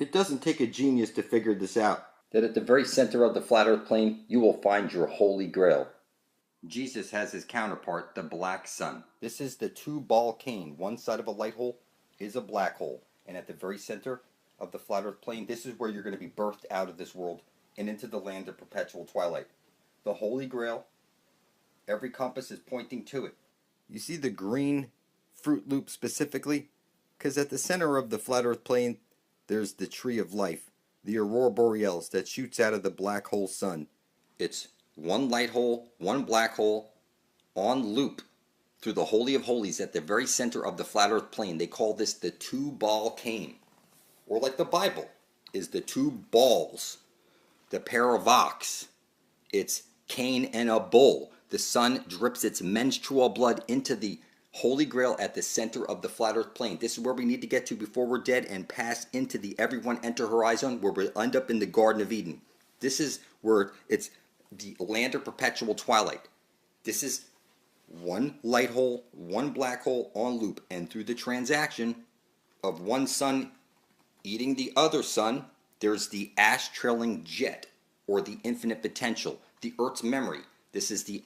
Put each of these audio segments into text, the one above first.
It doesn't take a genius to figure this out. That at the very center of the flat earth plane, you will find your holy grail. Jesus has his counterpart, the black sun. This is the two-ball cane. One side of a light hole is a black hole. And at the very center of the flat earth plane, this is where you're going to be birthed out of this world and into the land of perpetual twilight. The holy grail, every compass is pointing to it. You see the green Fruit Loop specifically? Because at the center of the flat earth plane, there's the tree of life, the aurora borealis that shoots out of the black hole sun. It's one light hole, one black hole, on loop through the Holy of Holies at the very center of the flat earth plane. They call this the two-ball cane. Or like the Bible, is the two balls, the paradox. It's Cain and a bull. The sun drips its menstrual blood into the Holy Grail at the center of the flat earth plane. This is where we need to get to before we're dead and pass into the everyone enter horizon, where we'll end up in the Garden of Eden. This is where it's the land of perpetual twilight. This is one light hole, one black hole on loop, and through the transaction of one sun eating the other sun, there's the ash trailing jet, or the infinite potential, the Earth's memory. This is the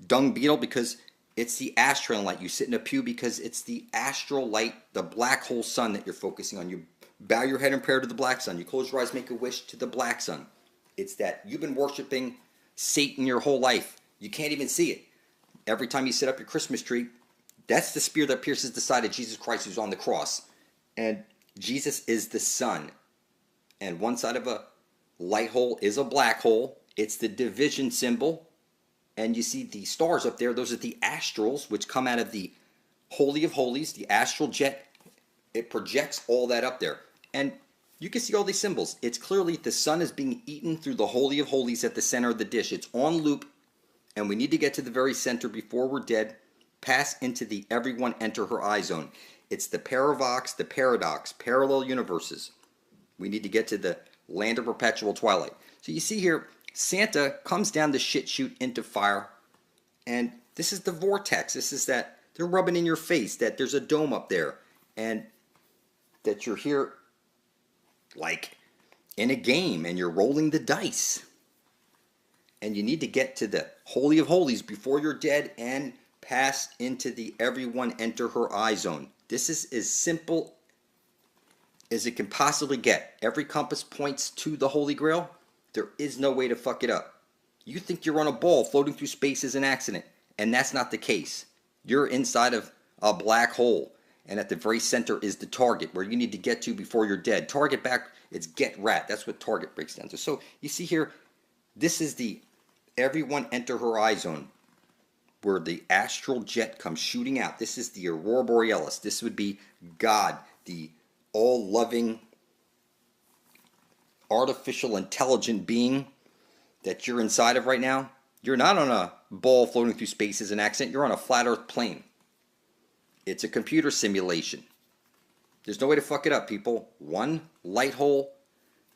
dung beetle because it's the ash trailing light. You sit in a pew because it's the astral light, the black hole sun that you're focusing on. You bow your head in prayer to the black sun. You close your eyes, make a wish to the black sun. It's that you've been worshiping Satan your whole life. You can't even see it. Every time you set up your Christmas tree, that's the spear that pierces the side of Jesus Christ who's on the cross. And Jesus is the sun. And one side of a light hole is a black hole. It's the division symbol. And you see the stars up there. Those are the astrals, which come out of the Holy of Holies, the astral jet. It projects all that up there. And you can see all these symbols. It's clearly the sun is being eaten through the Holy of Holies at the center of the dish. It's on loop. And we need to get to the very center before we're dead. Pass into the everyone enter her eye zone. It's the paradox, parallel universes. We need to get to the land of perpetual twilight. So you see here, Santa comes down the shit chute into fire. And this is the vortex. This is that they're rubbing in your face that there's a dome up there. And that you're here like in a game and you're rolling the dice. And you need to get to the Holy of Holies before you're dead and pass into the everyone enter her eye zone. This is as simple as it can possibly get. Every compass points to the Holy Grail. There is no way to fuck it up. You think you're on a ball floating through space is an accident, and that's not the case. You're inside of a black hole, and at the very center is the target where you need to get to before you're dead. Target back, it's get rat. That's what target breaks down to. So you see here, this is the everyone enter her eye zone, where the astral jet comes shooting out. This is the aurora borealis. This would be God, the all-loving, artificial, intelligent being that you're inside of right now. You're not on a ball floating through space as an accident. You're on a flat earth plane. It's a computer simulation. There's no way to fuck it up, people. One light hole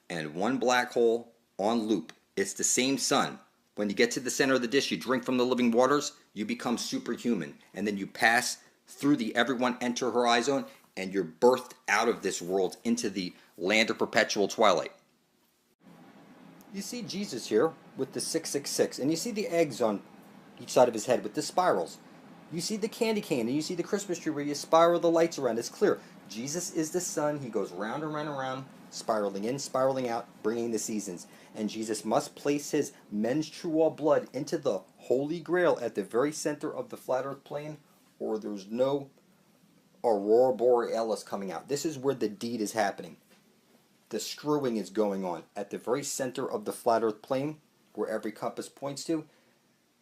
and one black hole on loop. It's the same sun. When you get to the center of the dish, you drink from the living waters, you become superhuman. And then you pass through the everyone enter her eye zone, and you're birthed out of this world into the land of perpetual twilight. You see Jesus here with the 666, and you see the eggs on each side of his head with the spirals. You see the candy cane, and you see the Christmas tree where you spiral the lights around. It's clear. Jesus is the sun. He goes round and round and round, spiraling in, spiraling out, bringing the seasons. And Jesus must place his menstrual blood into the Holy Grail at the very center of the flat earth plane, or there's no aurora borealis coming out. This is where the deed is happening. The screwing is going on at the very center of the flat earth plane, where every compass points to.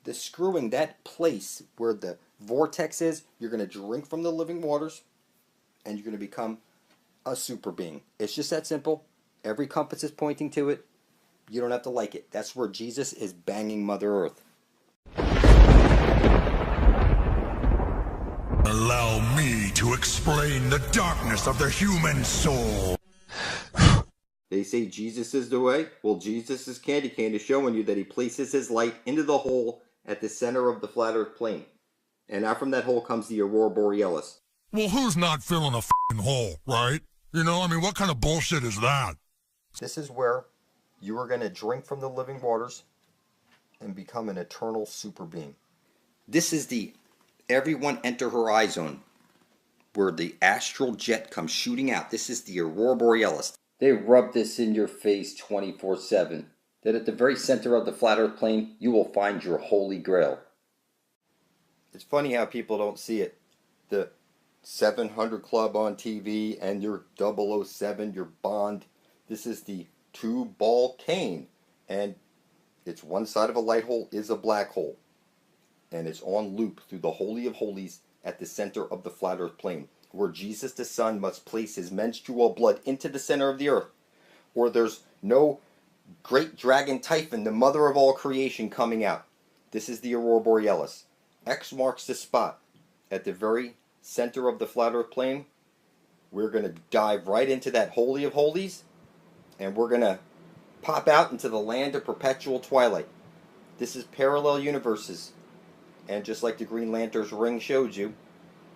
The screwing, that place where the vortex is, you're going to drink from the living waters, and you're going to become a super being. It's just that simple. Every compass is pointing to it. You don't have to like it. That's where Jesus is banging Mother Earth. Allow me to explain the darkness of the human soul. They say Jesus is the way. Well, Jesus' candy cane is showing you that he places his light into the hole at the center of the flat earth plane. And out from that hole comes the aurora borealis. Well, who's not filling a f***ing hole, right? You know, I mean, what kind of bullshit is that? This is where you are going to drink from the living waters and become an eternal super being. This is the everyone enter horizon where the astral jet comes shooting out. This is the aurora borealis. They rub this in your face 24/7. That at the very center of the flat earth plane, you will find your holy grail. It's funny how people don't see it. The 700 Club on TV and your 007, your Bond. This is the two-ball cane. And it's one side of a light hole is a black hole. And it's on loop through the Holy of Holies at the center of the flat earth plane, where Jesus the Son must place his menstrual blood into the center of the earth, or there's no great dragon Typhon, the mother of all creation, coming out. This is the aurora borealis. X marks the spot. At the very center of the flat earth plane, we're going to dive right into that Holy of Holies, and we're going to pop out into the land of perpetual twilight. This is parallel universes. And just like the Green Lantern's ring showed you,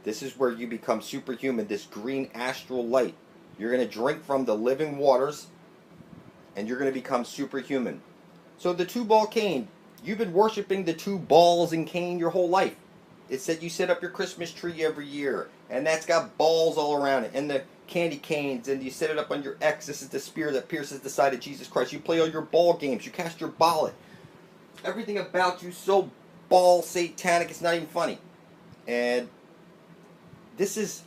this is where you become superhuman, this green astral light. You're going to drink from the living waters, and you're going to become superhuman. So the two-ball cane, you've been worshiping the two balls and cane your whole life. It said you set up your Christmas tree every year, and that's got balls all around it, and the candy canes, and you set it up on your X. This is the spear that pierces the side of Jesus Christ. You play all your ball games. You cast your ballot. Everything about you so ball satanic, it's not even funny. And this is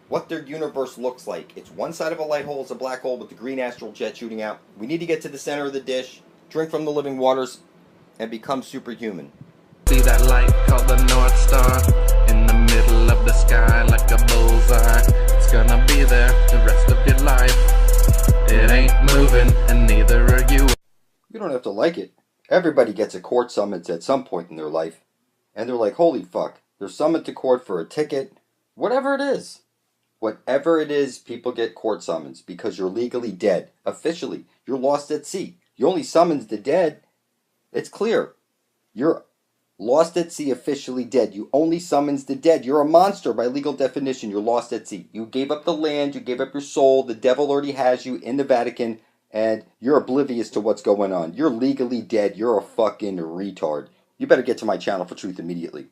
what their universe looks like. It's one side of a light hole is a black hole with the green astral jet shooting out. We need to get to the center of the dish, drink from the living waters, and become superhuman. See that light called the North Star in the middle of the sky like a bullseye. It's gonna be there the rest of your life. It ain't moving, and neither are you. You don't have to like it. Everybody gets a court summons at some point in their life. And they're like, holy fuck, they're summoned to court for a ticket. Whatever it is. Whatever it is, people get court summons because you're legally dead. Officially, you're lost at sea. You only summons the dead. It's clear. You're lost at sea, officially dead. You only summons the dead. You're a monster by legal definition. You're lost at sea. You gave up the land. You gave up your soul. The devil already has you in the Vatican. And you're oblivious to what's going on. You're legally dead. You're a fucking retard. You better get to my channel for truth immediately.